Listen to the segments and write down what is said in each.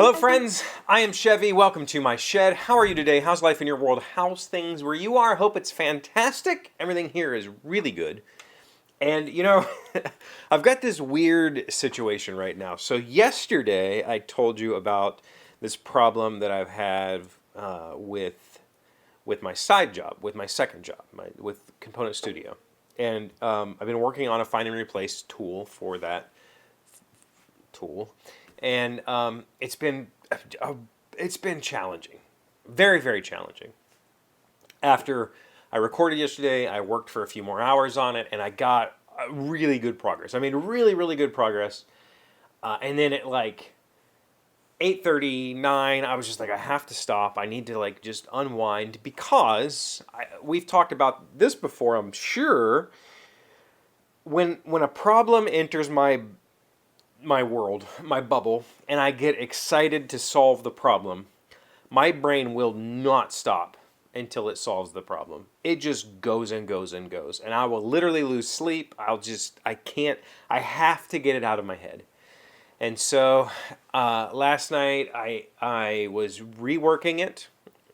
Hello friends, I am Chevee. Welcome to my shed. How are you today? How's life in your world? How's things where you are? Hope it's fantastic. Everything here is really good. And you know, I've got this weird situation right now. So yesterday I told you about this problem that I've had with my side job, with my second job, with Component Studio. And I've been working on a find and replace tool for that tool, and it's been challenging, very very challenging. After I recorded yesterday, I worked for a few more hours on it, and I got really good progress. I mean, really really good progress. And then at like 8:39, I was just like, I have to stop. I need to like just unwind because we've talked about this before, I'm sure. When a problem enters my world, my bubble, and I get excited to solve the problem, my brain will not stop until it solves the problem. It just goes and goes and goes. And I will literally lose sleep. I have to get it out of my head. And so last night I was reworking it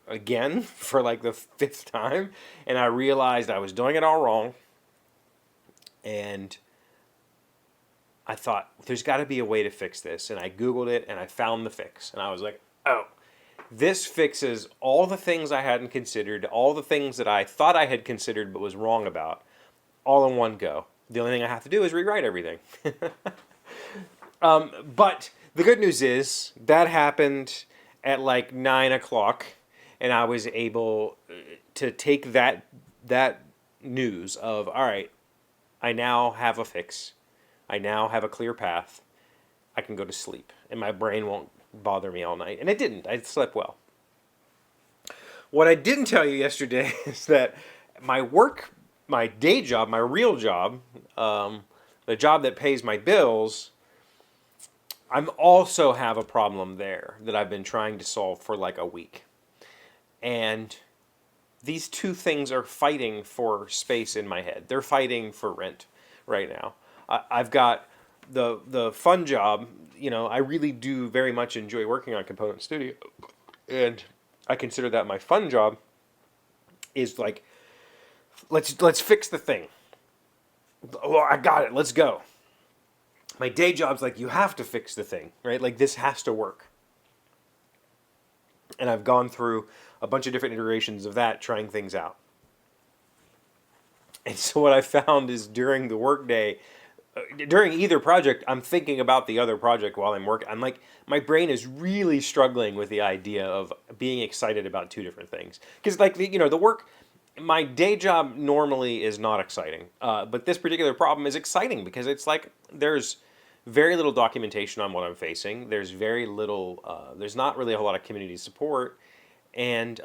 again for like the fifth time, and I realized I was doing it all wrong. And I thought, there's got to be a way to fix this. And I Googled it and I found the fix. And I was like, oh, this fixes all the things I hadn't considered, all the things that I thought I had considered but was wrong about, all in one go. The only thing I have to do is rewrite everything. But the good news is that happened at like 9 o'clock. And I was able to take that news of, all right, I now have a fix. I now have a clear path. I can go to sleep, and my brain won't bother me all night. And it didn't. I slept well. What I didn't tell you yesterday is that my day job, my real job, the job that pays my bills, I also have a problem there that I've been trying to solve for like a week. And these two things are fighting for space in my head. They're fighting for rent right now. I've got the fun job. You know, I really do very much enjoy working on Component Studio, and I consider that my fun job is like, let's fix the thing. Well, I got it. Let's go. My day job's like, you have to fix the thing, right? Like this has to work. And I've gone through a bunch of different iterations of that, trying things out. And so what I found is during the workday, during either project, I'm thinking about the other project while I'm working. I'm like, my brain is really struggling with the idea of being excited about two different things. Because like, the work, my day job normally is not exciting. But this particular problem is exciting because it's like, there's very little documentation on what I'm facing. There's very little, there's not really a whole lot of community support. And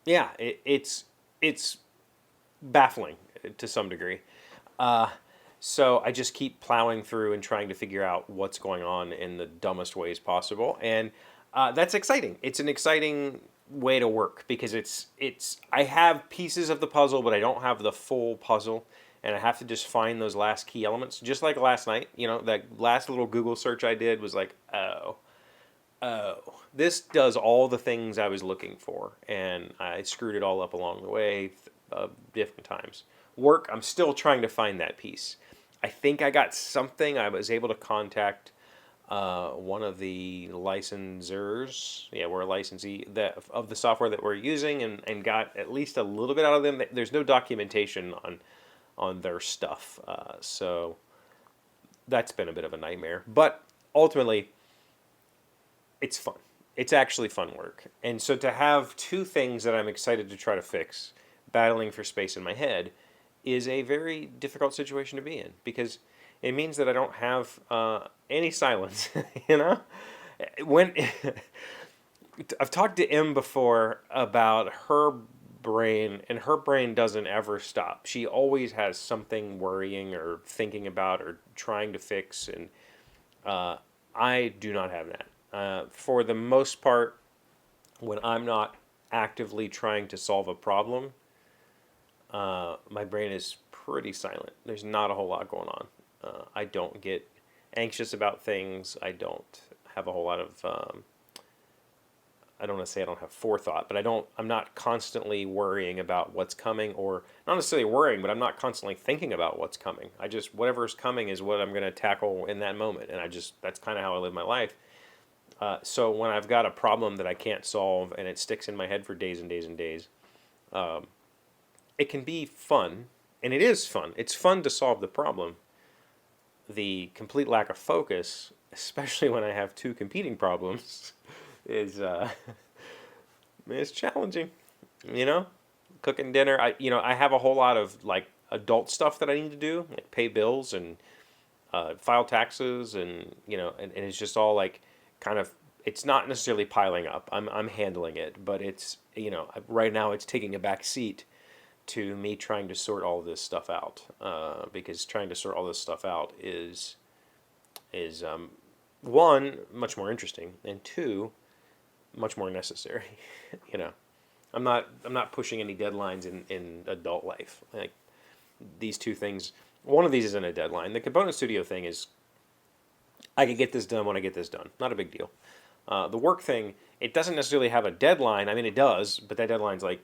yeah, it's baffling to some degree. So I just keep plowing through and trying to figure out what's going on in the dumbest ways possible. And that's exciting. It's an exciting way to work because I have pieces of the puzzle, but I don't have the full puzzle. And I have to just find those last key elements. Just like last night, that last little Google search I did was like, oh, this does all the things I was looking for. And I screwed it all up along the way different times. Work, I'm still trying to find that piece. I think I got something. I was able to contact one of the licensors. Yeah, we're a licensee of the software that we're using, and got at least a little bit out of them. There's no documentation on their stuff. So that's been a bit of a nightmare. But ultimately, it's fun. It's actually fun work. And so to have two things that I'm excited to try to fix, battling for space in my head, is a very difficult situation to be in because it means that I don't have any silence, When I've talked to Em before about her brain, and her brain doesn't ever stop. She always has something worrying or thinking about or trying to fix, and I do not have that. For the most part, when I'm not actively trying to solve a problem, my brain is pretty silent. There's not a whole lot going on. I don't get anxious about things. I don't have a whole lot of, I don't want to say I don't have forethought, but I'm not constantly worrying about what's coming, or not necessarily worrying, but I'm not constantly thinking about what's coming. I just, whatever's coming is what I'm going to tackle in that moment. And that's kind of how I live my life. So when I've got a problem that I can't solve and it sticks in my head for days and days and days, it can be fun, and it is fun. It's fun to solve the problem. The complete lack of focus, especially when I have two competing problems, is it's challenging. You know, cooking dinner. I have a whole lot of like adult stuff that I need to do, like pay bills and file taxes, and and it's just all like kind of. It's not necessarily piling up. I'm handling it, but it's right now it's taking a back seat to me trying to sort all this stuff out, because trying to sort all this stuff out is one, much more interesting, and two, much more necessary. I'm not pushing any deadlines in adult life. Like these two things, one of these isn't a deadline. The component studio thing is, I can get this done when I get this done. Not a big deal. The work thing, it doesn't necessarily have a deadline. I mean, it does, but that deadline's like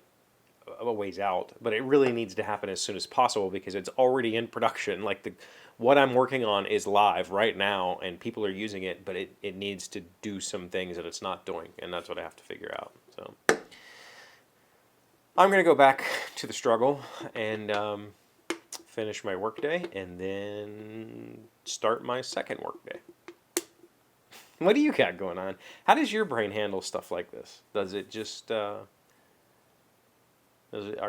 a ways out. But it really needs to happen as soon as possible because it's already in production. Like what I'm working on is live right now, and people are using it, but it needs to do some things that it's not doing, and that's what I have to figure out. So I'm going to go back to the struggle and finish my workday, and then start my second workday. What do you got going on? How does your brain handle stuff like this? Does it just, are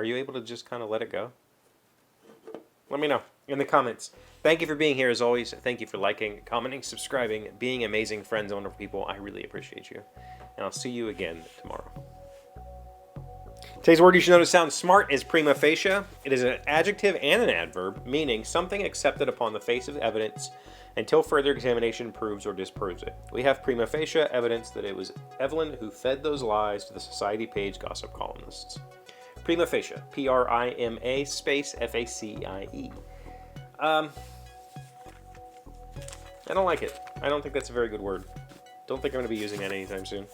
you able to just kind of let it go? Let me know in the comments. Thank you for being here as always. Thank you for liking, commenting, subscribing, being amazing friends and wonderful people. I really appreciate you. And I'll see you again tomorrow. Today's word you should notice sounds smart is prima facie. It is an adjective and an adverb, meaning something accepted upon the face of evidence until further examination proves or disproves it. We have prima facie evidence that it was Evelyn who fed those lies to the Society Page gossip columnists. Prima facie, Prima space Facie. I don't like it. I don't think that's a very good word. Don't think I'm going to be using that anytime soon.